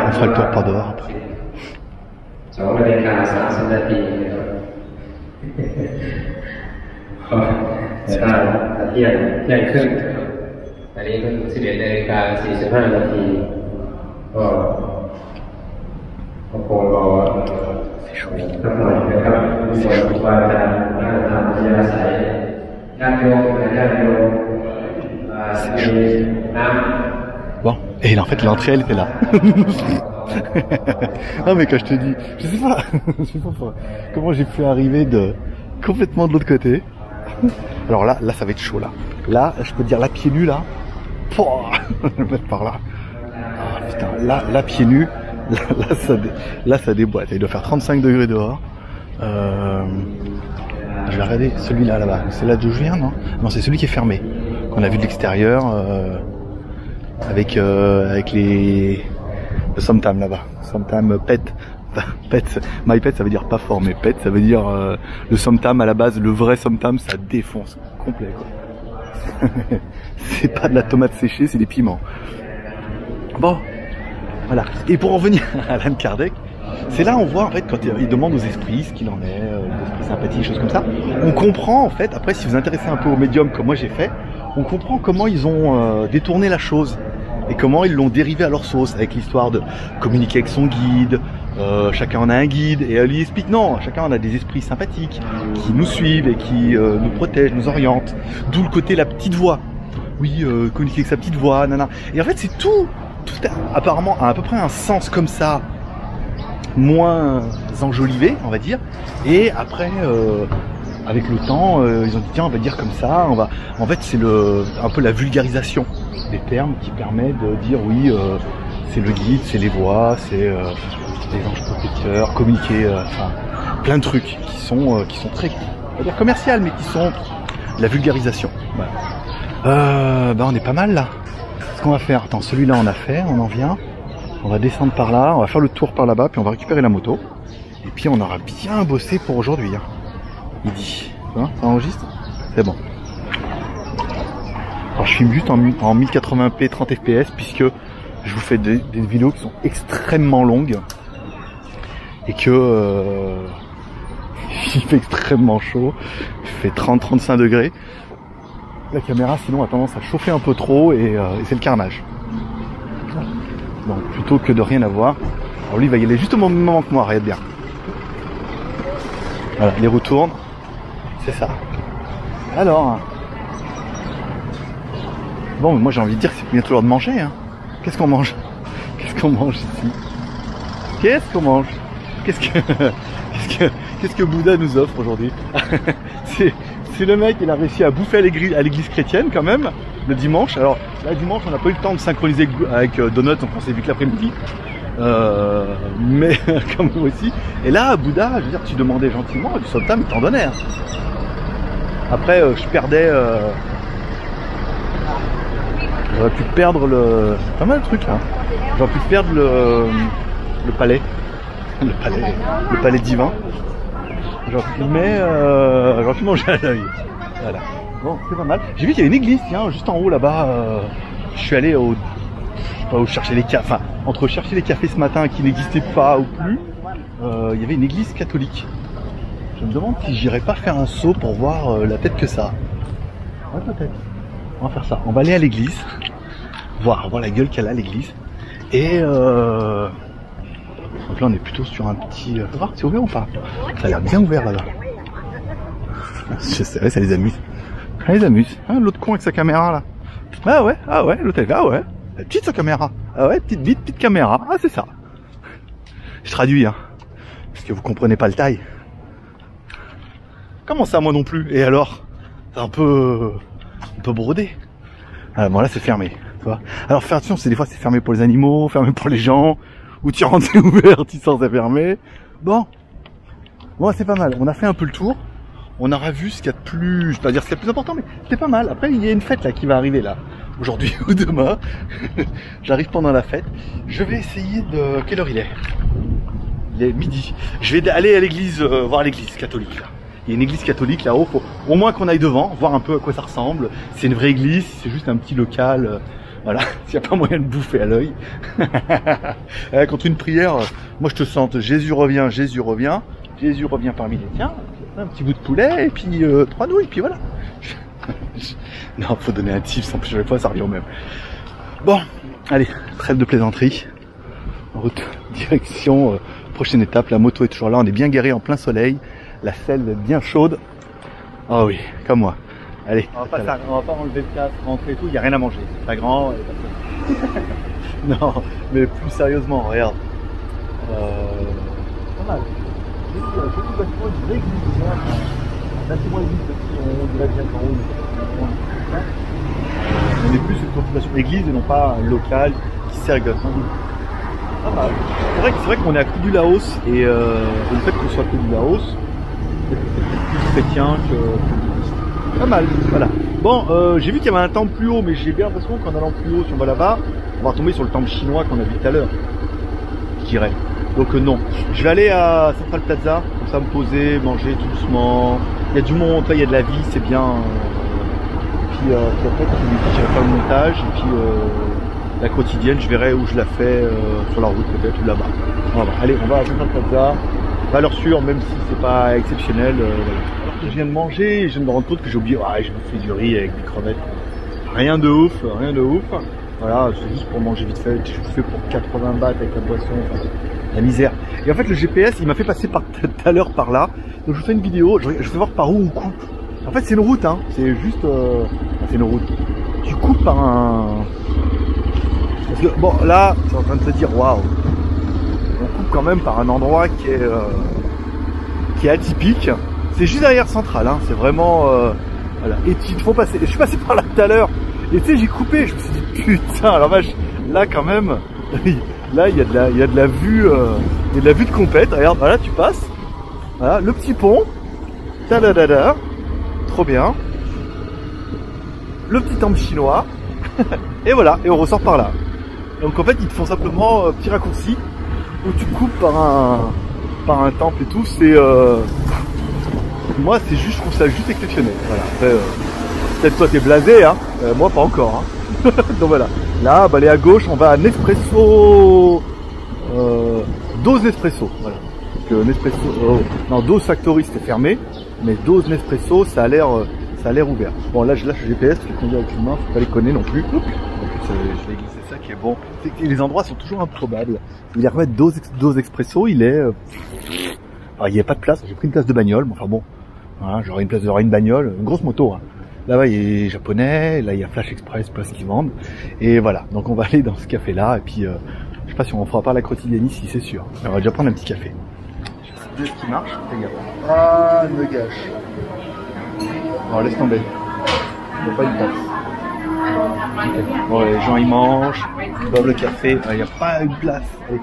Speaker 2: On fera le tour par dehors après. Bon, et en fait l'entrée elle était là. Non mais quand je te dis, je sais pas comment j'ai pu arriver complètement de l'autre côté. Alors là ça va être chaud là. Là, je peux te dire la pieds nus là. Je vais mettre par là. Ah putain, là pieds nus, là ça déboîte. Il doit faire 35 degrés dehors. Je vais regarder celui-là là-bas. C'est là d'où je viens, non? Non, c'est celui qui est fermé. Qu'on a vu de l'extérieur avec le somtam là-bas. Somtam pet. Pet, my pet ça veut dire pas fort, mais pet ça veut dire le somtam à la base, le vrai somtam ça défonce complet quoi. C'est pas de la tomate séchée, c'est des piments. Bon, voilà. Et pour en venir à Allan Kardec, c'est là on voit en fait quand il demande aux esprits ce qu'il en est, les esprits sympathiques, choses comme ça. On comprend en fait, après si vous vous intéressez un peu au médium comme moi j'ai fait, on comprend comment ils ont détourné la chose. Et comment ils l'ont dérivé à leur sauce, avec l'histoire de communiquer avec son guide, chacun en a un guide, et elle lui explique non, chacun en a des esprits sympathiques, qui nous suivent et qui nous protègent, nous orientent. D'où le côté la petite voix. Oui, communiquer avec sa petite voix, nana. Et en fait c'est tout apparemment a à peu près un sens comme ça, moins enjolivé, on va dire. Et après, avec le temps, ils ont dit tiens on va dire comme ça, en fait c'est un peu la vulgarisation des termes qui permet de dire oui, c'est le guide, c'est les voix, c'est les anges protecteurs, communiquer, enfin plein de trucs qui sont très, on va dire commercial, mais qui sont la vulgarisation. Voilà. On est pas mal là. Ce qu'on va faire, attends, celui-là on a fait, on en vient, on va descendre par là, on va faire le tour par là-bas, puis on va récupérer la moto, et puis on aura bien bossé pour aujourd'hui. Hein. Il dit, ça enregistre? C'est bon. Alors je filme juste en 1080p 30 fps puisque je vous fais des vidéos qui sont extrêmement longues et que il fait extrêmement chaud, il fait 30-35 degrés. La caméra sinon a tendance à chauffer un peu trop et c'est le carnage. Donc plutôt que de rien avoir, alors lui il va y aller juste au même moment que moi, regarde bien. Voilà, il retourne, c'est ça. Alors, bon, moi j'ai envie de dire que c'est bientôt l'heure de manger. Hein. Qu'est-ce qu'on mange? Qu'est-ce qu'on mange ici? Qu'est-ce qu'on mange? Qu'est-ce que Bouddha nous offre aujourd'hui? C'est le mec, il a réussi à bouffer à l'église chrétienne quand même, le dimanche. Alors là, dimanche, on n'a pas eu le temps de synchroniser avec Donut, donc on s'est vu que l'après-midi. Mais quand même aussi. Et là, Bouddha, je veux dire, tu demandais gentiment, du sultan, il t'en donnait. Hein. Après, je perdais... J'aurais pu perdre le... Pas mal de trucs là. J'aurais pu perdre le palais. Le palais divin. J'aurais pu manger à l'œil. Voilà. Bon, c'est pas mal. J'ai vu qu'il y avait une église, tiens, juste en haut là-bas. Je suis allé au... Je sais pas où chercher les cafés. Enfin, entre chercher les cafés ce matin qui n'existaient pas ou plus, il y avait une église catholique. Je me demande si j'irais pas faire un saut pour voir la tête que ça. Ouais, peut-être. On va faire ça. On va aller à l'église. Voir la gueule qu'elle a l'église. Et donc là on est plutôt sur un petit... Faut voir, c'est ouvert ou pas? Ça a l'air bien ouvert là-bas. Je sais, ça les amuse. Ça les amuse. Hein, l'autre con avec sa caméra là. Ah ouais, l'autre ah ouais. La petite sa caméra. Ah ouais, petite caméra. Ah c'est ça. Je traduis hein. Parce que vous comprenez pas le taille. Comment ça moi non plus? Et alors? C'est un peu brodé. Ah, bon là c'est fermé. Tu vois. Alors faire attention, c'est des fois c'est fermé pour les animaux, fermé pour les gens. Ou tu rentres, c'est ouvert, tu sors, c'est fermé. Bon, c'est pas mal. On a fait un peu le tour. On aura vu ce qu'il y a de plus, je vais pas dire ce qu'il y a de plus important, mais c'était pas mal. Après, il y a une fête là qui va arriver là, aujourd'hui ou demain. J'arrive pendant la fête. Je vais essayer de... Quelle heure il est? Il est midi. Je vais aller à l'église, voir l'église catholique là. Il y a une église catholique là-haut. Faut au moins qu'on aille devant, voir un peu à quoi ça ressemble. C'est une vraie église, c'est juste un petit local. Voilà, s'il n'y a pas moyen de bouffer à l'œil. Contre une prière, moi je te sens Jésus revient parmi les tiens. Un petit bout de poulet et puis 3 nouilles, puis voilà. Non, faut donner un tips, en plus chaque fois ça revient au même. Bon, allez, trêve de plaisanterie. En route, direction, prochaine étape, la moto est toujours là, on est bien garé en plein soleil. La selle est bien chaude. Ah oui, comme moi. Allez, on va pas enlever le casque, rentrer et tout, il n'y a rien à manger. C'est pas grand. Non, mais plus sérieusement, regarde. Pas mal. J'ai vu bâtiment une vraie église. Bâtiment église, on dirait bien qu'en haut. On est plus une configuration église et non pas un local qui sert à gosse. Pas mal. C'est vrai qu'on est à côté du Laos et le fait qu'on soit à côté du Laos, c'est peut-être plus chrétien que... Pas mal, voilà. Bon, j'ai vu qu'il y avait un temple plus haut, mais j'ai bien l'impression qu'en allant plus haut, si on va là-bas, on va tomber sur le temple chinois qu'on a vu tout à l'heure. Je dirais. Donc non. Je vais aller à Central Plaza, comme ça me poser, manger tout doucement. Il y a du monde, là il y a de la vie, c'est bien. Puis après, j'irai faire le montage, et puis la quotidienne, je verrai où je la fais, sur la route peut-être, ou là-bas. Voilà. Allez, on va à Central Plaza. Valeur sûre, même si c'est pas exceptionnel. Voilà. Alors que je viens de manger, je viens de me rendre compte que j'ai oublié, je me fais du riz avec des crevettes. Rien de ouf. Voilà, c'est juste pour manger vite fait. Je fais pour 80 bahts avec la boisson. Enfin, la misère. Et en fait, le GPS, il m'a fait passer tout à l'heure par là. Donc je vous fais une vidéo, je vais voir par où on coupe. En fait, c'est une route, hein. C'est juste... c'est une route. Tu coupes par un... Parce que, bon, là, tu es en train de te dire, waouh. On coupe quand même par un endroit qui est atypique. C'est juste derrière Central, hein. C'est vraiment... voilà. Et il te faut passer. Je suis passé par là tout à l'heure. Et tu sais, j'ai coupé. Je me suis dit, putain, la vache. Là, quand même... Là, il y a de la vue, il y a de la vue de compète. Regarde, voilà, tu passes. Voilà, le petit pont. Ta-da-da-da. Trop bien. Le petit temple chinois. Et voilà, et on ressort par là. Donc en fait, ils te font simplement un petit raccourci où tu coupes par un temple et tout. C'est moi, c'est juste, je trouve ça juste exceptionnel. Voilà. Après, peut-être toi t'es blasé, hein. Moi pas encore. Hein. Donc voilà. Là, bah, allez à gauche, on va à Nespresso, Dose Nespresso. Voilà. Nespresso, non, Dose Factory c'était fermé, mais Dose Nespresso ça a l'air ouvert. Bon là j'ai le GPS, je les conduis avec une main, faut pas les connaître non plus. C'est ça qui est bon. C'est que les endroits sont toujours improbables. Il est remettre Dose Expresso, il est, alors, il n'y a pas de place. J'ai pris une place de bagnole, mais enfin bon, voilà, j'aurai une bagnole, une grosse moto. Hein. Là-bas il y a japonais, là il y a Flash Express, place qu'ils vendent, et voilà. Donc on va aller dans ce café là, et puis je sais pas si on fera pas la quotidienne ici, c'est sûr. Mais on va déjà prendre un petit café. Je sais ce qui marche, fais gaffe. Ah, ne gâche. Bon, laisse tomber. Il n'y a pas une place. Okay. Bon, les gens ils mangent, ils boivent le café, il n'y a pas une place. Allez.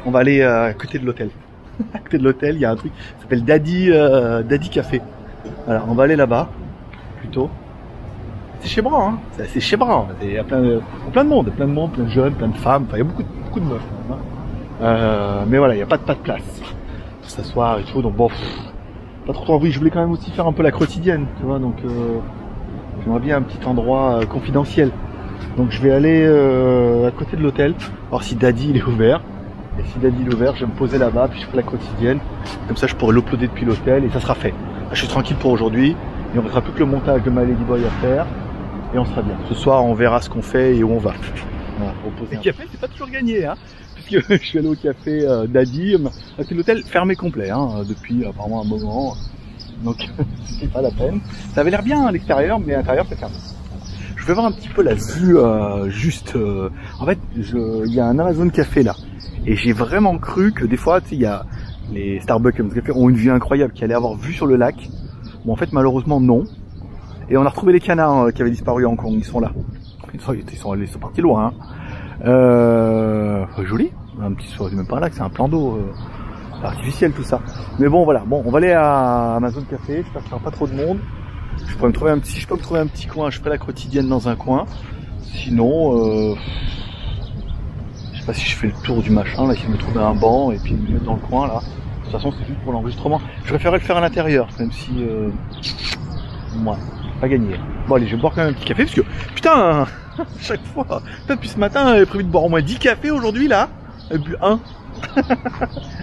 Speaker 2: On va aller à côté de l'hôtel. À côté de l'hôtel, il y a un truc qui s'appelle Daddy Café. Voilà, on va aller là-bas, plutôt. C'est chez Bras, hein. C'est chez Bras. Il y a plein de monde, plein de jeunes, plein de femmes. Enfin, il y a beaucoup de meufs. Hein. Mais voilà, il n'y a pas de place pour s'asseoir et tout. Donc bon, pas trop envie. Je voulais quand même aussi faire un peu la quotidienne, tu vois. Donc j'aimerais bien un petit endroit confidentiel. Donc je vais aller à côté de l'hôtel, voir si Daddy il est ouvert. Et si Daddy il est ouvert, je vais me poser là-bas, puis je ferai la quotidienne. Comme ça, je pourrai l'uploader depuis l'hôtel et ça sera fait. Là, je suis tranquille pour aujourd'hui. Et on verra plus que le montage de My Ladyboy à faire. Et on sera bien. Ce soir, on verra ce qu'on fait et où on va. Voilà, le café, c'est pas toujours gagné, hein. Puisque je suis allé au café Daddy, à l'hôtel fermé complet, hein, depuis apparemment un moment. Donc, c'est pas la peine. Ça avait l'air bien à l'extérieur, mais à l'intérieur, c'est fermé. Je vais voir un petit peu la vue juste. En fait, il y a un Amazon Café là. Et j'ai vraiment cru que des fois, tu sais, il y a les Starbucks Amazon Café ont une vue incroyable, qui allait avoir vue sur le lac. Bon, en fait, malheureusement, non. Et on a retrouvé les canards qui avaient disparu à Hong Kong. Ils sont là. Ils sont partis loin. Hein. Joli. Un petit soir, même pas un lac, c'est un plan d'eau artificiel tout ça. Mais bon, voilà. Bon, on va aller à Amazon Café. J'espère qu'il n'y aura pas trop de monde. Je pourrais me trouver si je peux me trouver un petit coin, je ferai la quotidienne dans un coin. Sinon, je sais pas si je fais le tour du machin. Là, si je me trouve un banc et puis me mettre dans le coin là. De toute façon, c'est juste pour l'enregistrement. Je préférerais le faire à l'intérieur, même si moi, pas gagné. Bon allez, je vais boire quand même un petit café parce que putain, chaque fois, depuis ce matin, j'avais prévu de boire au moins 10 cafés aujourd'hui là. J'ai bu un.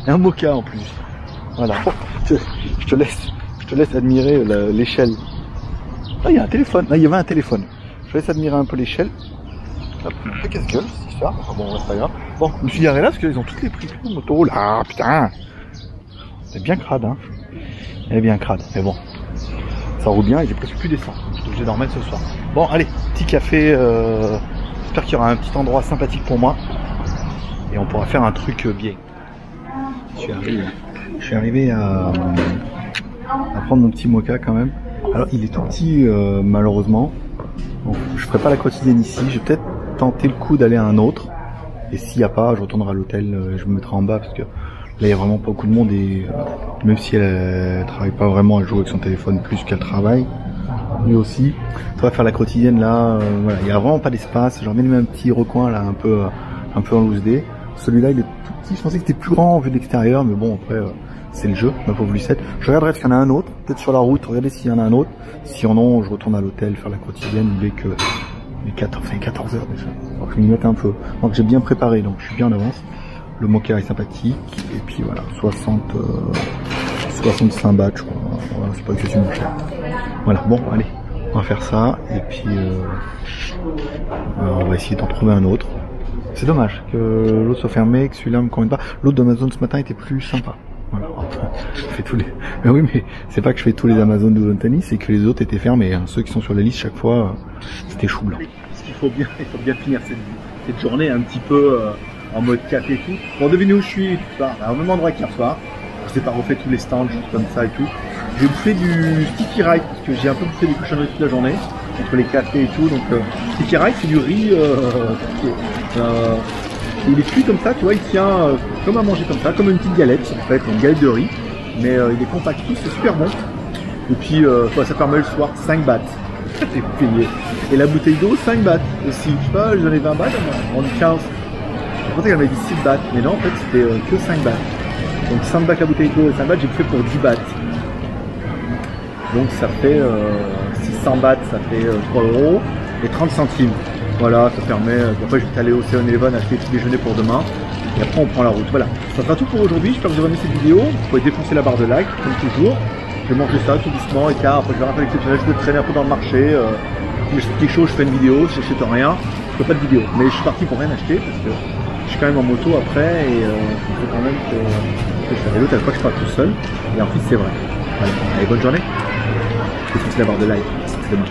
Speaker 2: Un mocha en plus. Voilà. Bon, je te laisse admirer l'échelle. Ah, il y a un téléphone. Ah, il y avait un téléphone. Je te laisse admirer un peu l'échelle. Hop, un peu casse-gueule, cette histoire. Enfin, bon, c'est pas grave. Bon, je me suis garé là parce qu'ils ont toutes les prix de moto là. Ah, putain. C'est bien crade, hein. Elle est bien crade, mais bon. Ça roule bien et j'ai presque plus d'essence. Je suis obligé d'en remettre ce soir. Bon, allez, petit café. J'espère qu'il y aura un petit endroit sympathique pour moi. Et on pourra faire un truc bien. Je suis arrivé à prendre mon petit mocha quand même. Alors, il est tout petit, malheureusement. Donc, je ferai pas la quotidienne ici. Je vais peut-être tenter le coup d'aller à un autre. Et s'il n'y a pas, je retournerai à l'hôtel. Je me mettrai en bas parce que là, il y a vraiment pas beaucoup de monde et même si elle travaille pas vraiment, elle joue avec son téléphone plus qu'elle travaille. Lui aussi. Ça va faire la quotidienne là. Voilà, il y a vraiment pas d'espace. J'en ai mis un petit recoin là, un peu en loose day. Celui-là, il est tout petit. Je pensais que c'était plus grand en vue d'extérieur, mais bon, après, c'est le jeu, ma pauvre Lucette. Je regarderai s'il y en a un autre, peut-être sur la route. Regardez s'il y en a un autre. Si en ont, je retourne à l'hôtel faire la quotidienne dès que les 14 heures déjà. Alors je m'y mette un peu. Donc j'ai bien préparé, donc je suis bien en avance. Le mocha est sympathique, et puis voilà, 65 bahts, je crois. Voilà, c'est pas excessivement cher. Voilà, bon, allez, on va faire ça, et puis on va essayer d'en trouver un autre. C'est dommage que l'autre soit fermé, que celui-là me convienne pas. L'autre d'Amazon ce matin était plus sympa. Voilà, je fais tous les. Mais oui, mais c'est pas que je fais tous les Amazon de London, c'est que les autres étaient fermés. Hein. Ceux qui sont sur la liste chaque fois, c'était chou blanc. Il faut bien finir cette journée un petit peu en mode café et tout. Bon, devinez où je suis, au même endroit qu'hier soir. Je sais pas refait tous les stands, juste comme ça et tout. J'ai bouffé du sticky rice parce que j'ai un peu bouffé des cochonneries toute la journée entre les cafés et tout. Donc sticky rice, c'est du riz. Il est cuit comme ça, tu vois, il tient comme à manger comme ça, comme une petite galette en fait, une galette de riz. Mais il est compact tout, c'est super bon. Et puis ça permet le soir 5 bahts. C'est payé. Et la bouteille d'eau 5 bahts aussi. Je sais pas, j'en ai 20 bahts, on dit 15. Je pensais qu'elle m'avait dit 6 bahts, mais non en fait c'était que 5 bahts. Donc 5 bahts la bouteille d'eau et 5 bahts j'ai fait pour 10 bahts. Donc ça fait 600 bahts, ça fait 3 € et 30 centimes. Voilà, ça permet. Après je vais aller au 7-Eleven acheter petit déjeuner pour demain.
Speaker 1: et après on prend la route. Voilà, ça sera tout pour aujourd'hui. J'espère que vous avez aimé cette vidéo. Vous pouvez défoncer la barre de like, comme toujours. Je vais manger ça tout doucement, et car après je vais rentrer exceptionnel, je vais traîner un peu dans le marché. Si je suis chaud, je fais une vidéo. Si j'achète rien, je fais pas de vidéo. Mais je suis parti pour rien acheter parce que je suis quand même en moto après et il faut quand même que je fasse. Et l'autre, à fois que je pars tout seul. Et en plus, c'est vrai. Voilà. Allez, bonne journée. Défoncez la barre de like. À demain.